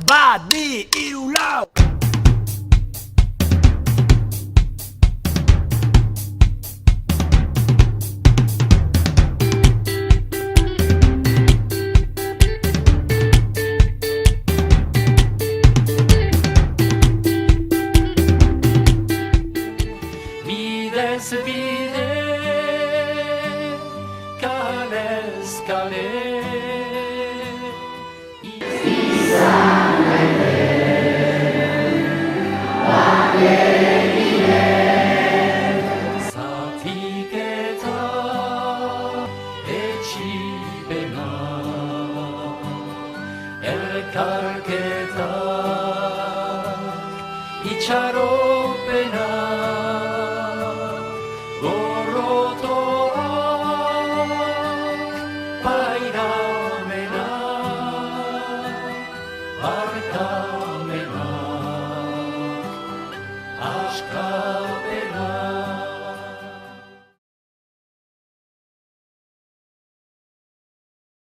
Bat, bi, hiru, lau. Bidez bide, kalez kale. Zatiketa etxipena, elkarketa itxaropena, gorrotoa pairamena, barkamena, askar